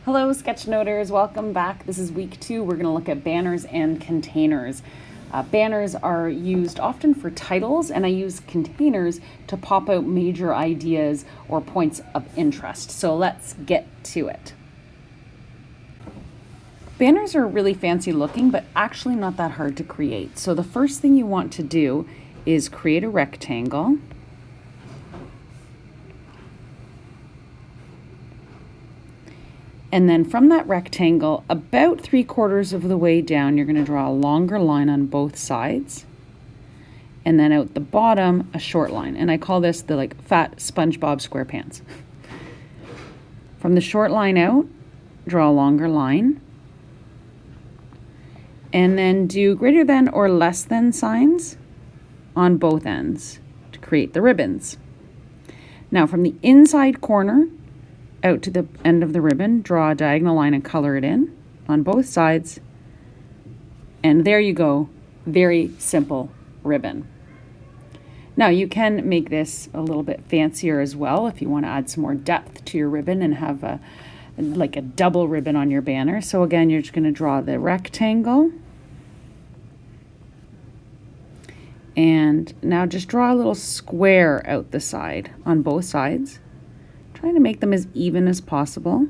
Hello Sketchnoters, welcome back. This is week 2. We're going to look at banners and containers. Banners are used often for titles, and I use containers to pop out major ideas or points of interest. So let's get to it. Banners are really fancy looking, but actually not that hard to create. So the first thing you want to do is create a rectangle. And then from that rectangle, about 3/4 of the way down, you're going to draw a longer line on both sides. And then out the bottom, a short line. And I call this the fat SpongeBob SquarePants. From the short line out, draw a longer line. And then do greater than or less than signs on both ends to create the ribbons. Now from the inside corner, out to the end of the ribbon, draw a diagonal line and color it in on both sides. And there you go, very simple ribbon. Now you can make this a little bit fancier as well if you want to add some more depth to your ribbon and have a double ribbon on your banner. So again, you're just going to draw the rectangle. And now just draw a little square out the side on both sides. Trying to make them as even as possible.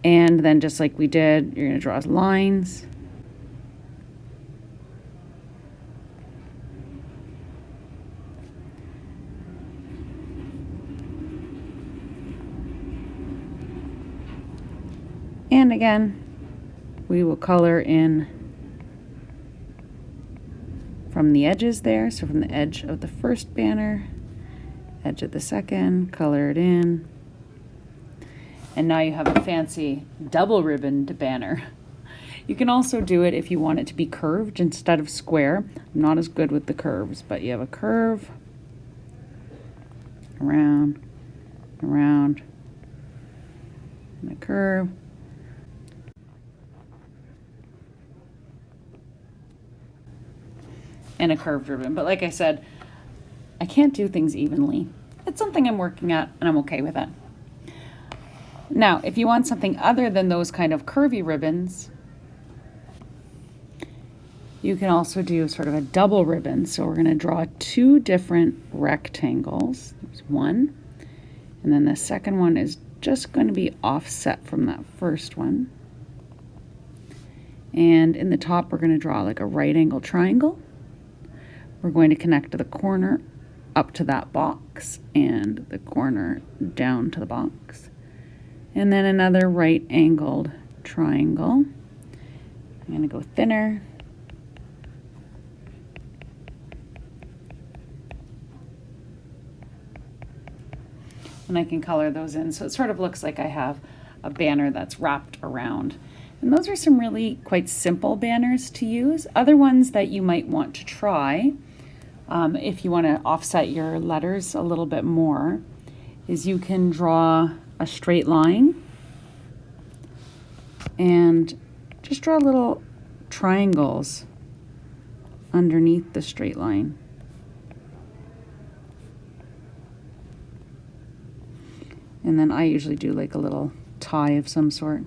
And then just like we did, you're going to draw lines. And again, we will color in from the edges there. So from the edge of the first banner, edge of the second, color it in. And now you have a fancy double ribboned banner. You can also do it if you want it to be curved instead of square. I'm not as good with the curves, but you have a curve, around, around, and a curve. And a curved ribbon. But like I said, I can't do things evenly. It's something I'm working at, and I'm okay with it. Now, if you want something other than those kind of curvy ribbons, you can also do sort of a double ribbon. So we're going to draw 2 different rectangles. There's one, and then the second one is just going to be offset from that first one. And in the top, we're going to draw like a right angle triangle. We're going to connect to the corner up to that box and the corner down to the box. And then another right angled triangle. I'm going to go thinner. And I can color those in. So it sort of looks like I have a banner that's wrapped around. And those are some really quite simple banners to use. Other ones that you might want to try, if you want to offset your letters a little bit more, is you can draw a straight line and just draw little triangles underneath the straight line. And then I usually do like a little tie of some sort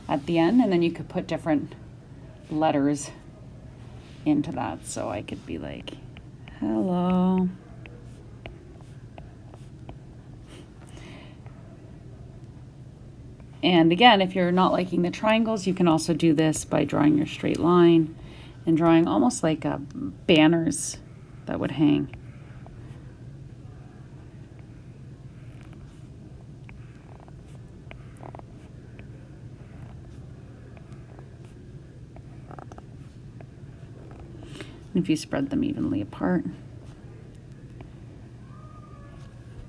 at the end, and then you could put different letters into that. So I could be like, hello. And again, if you're not liking the triangles, you can also do this by drawing your straight line and drawing almost like banners that would hang. If you spread them evenly apart,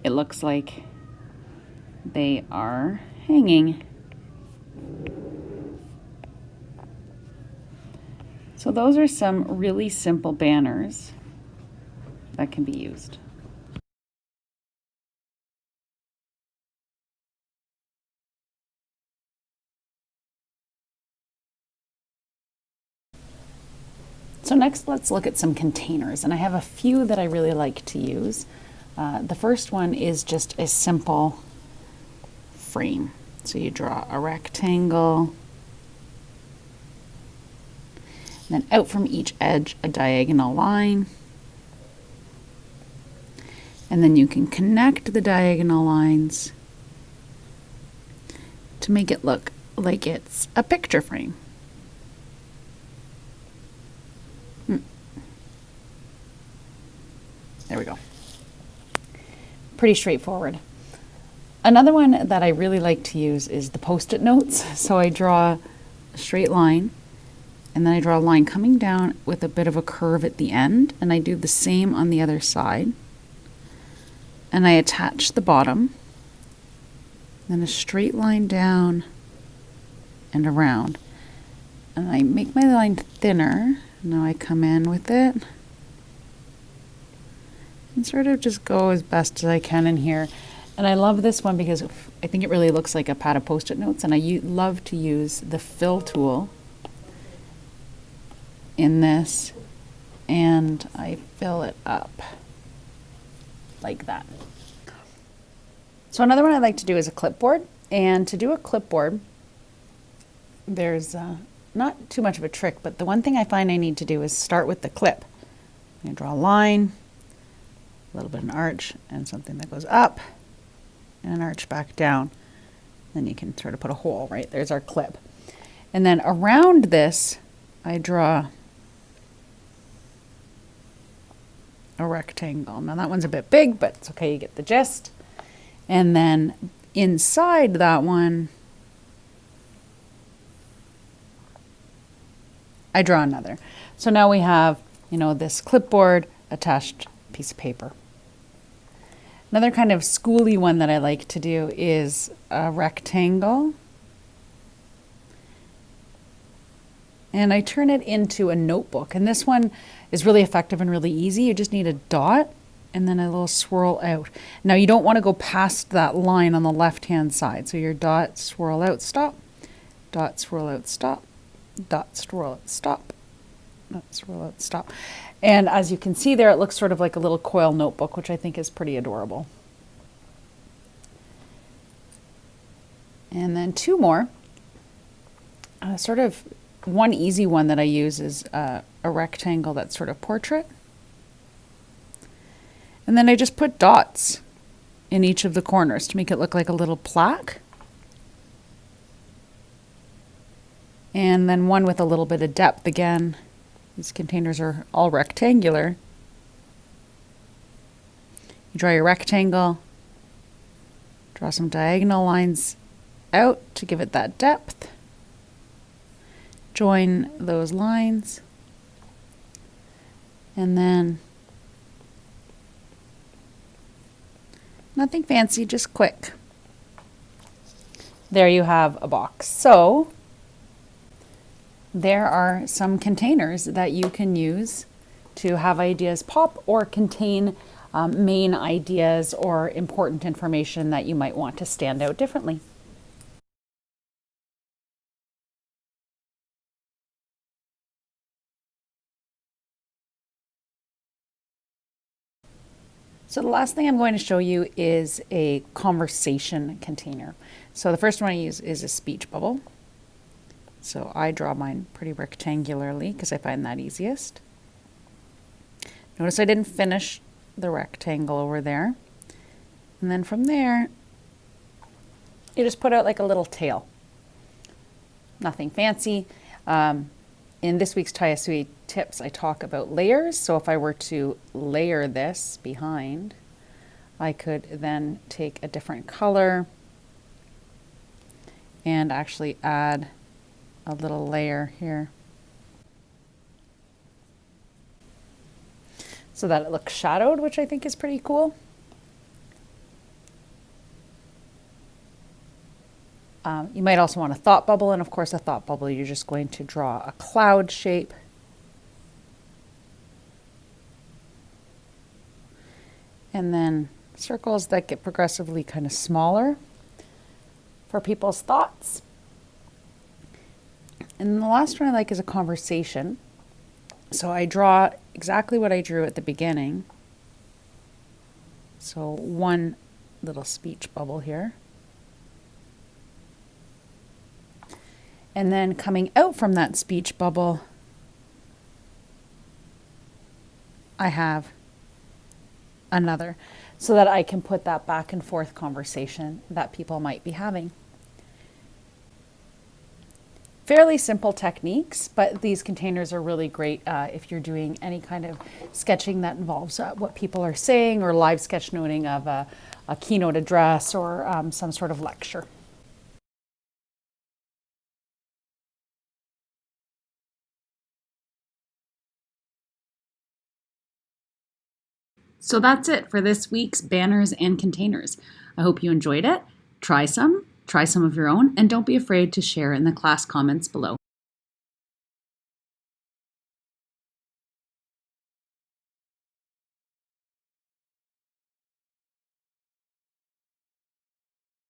it looks like they are hanging. So those are some really simple banners that can be used. So next, let's look at some containers, and I have a few that I really like to use. The first one is just a simple frame. So you draw a rectangle, and then out from each edge a diagonal line. And then you can connect the diagonal lines to make it look like it's a picture frame. There we go. Pretty straightforward. Another one that I really like to use is the Post-it notes. So I draw a straight line, and then I draw a line coming down with a bit of a curve at the end, and I do the same on the other side. And I attach the bottom, then a straight line down and around. And I make my line thinner. Now I come in with it and sort of just go as best as I can in here. And I love this one because I think it really looks like a pad of Post-it notes, and I love to use the fill tool in this, and I fill it up like that. So another one I like to do is a clipboard, and to do a clipboard, there's not too much of a trick, but the one thing I find I need to do is start with the clip. I draw a line, a little bit of an arch, and something that goes up, and an arch back down. Then you can sort of put a hole, right? There's our clip. And then around this, I draw a rectangle. Now that one's a bit big, but it's okay, you get the gist. And then inside that one, I draw another. So now we have, this clipboard attached piece of paper. Another kind of schooly one that I like to do is a rectangle. And I turn it into a notebook. And this one is really effective and really easy. You just need a dot and then a little swirl out. Now you don't want to go past that line on the left-hand side. So your dot, swirl out, stop, dot, swirl out, stop, dot, swirl out, stop, dot, swirl out, stop. And as you can see there, it looks sort of like a little coil notebook, which I think is pretty adorable. And then two more. Sort of one easy one that I use is a rectangle that's sort of portrait. And then I just put dots in each of the corners to make it look like a little plaque. And then one with a little bit of depth again. These containers are all rectangular. You draw your rectangle, draw some diagonal lines out to give it that depth. Join those lines. And then nothing fancy, just quick. There you have a box. So there are some containers that you can use to have ideas pop or contain main ideas or important information that you might want to stand out differently. So the last thing I'm going to show you is a conversation container. So the first one I use is a speech bubble. So I draw mine pretty rectangularly because I find that easiest. Notice I didn't finish the rectangle over there. And then from there, you just put out like a little tail. Nothing fancy. In this week's Tayasui tips, I talk about layers. So if I were to layer this behind, I could then take a different color and actually add a little layer here so that it looks shadowed, which I think is pretty cool. You might also want a thought bubble, and of course a thought bubble, you're just going to draw a cloud shape. And then circles that get progressively kind of smaller for people's thoughts. And the last one I like is a conversation. So I draw exactly what I drew at the beginning. So one little speech bubble here. And then coming out from that speech bubble, I have another, so that I can put that back and forth conversation that people might be having. Fairly simple techniques, but these containers are really great if you're doing any kind of sketching that involves what people are saying, or live sketchnoting of a keynote address, or some sort of lecture. So that's it for this week's banners and containers. I hope you enjoyed it. Try some of your own, and don't be afraid to share in the class comments below.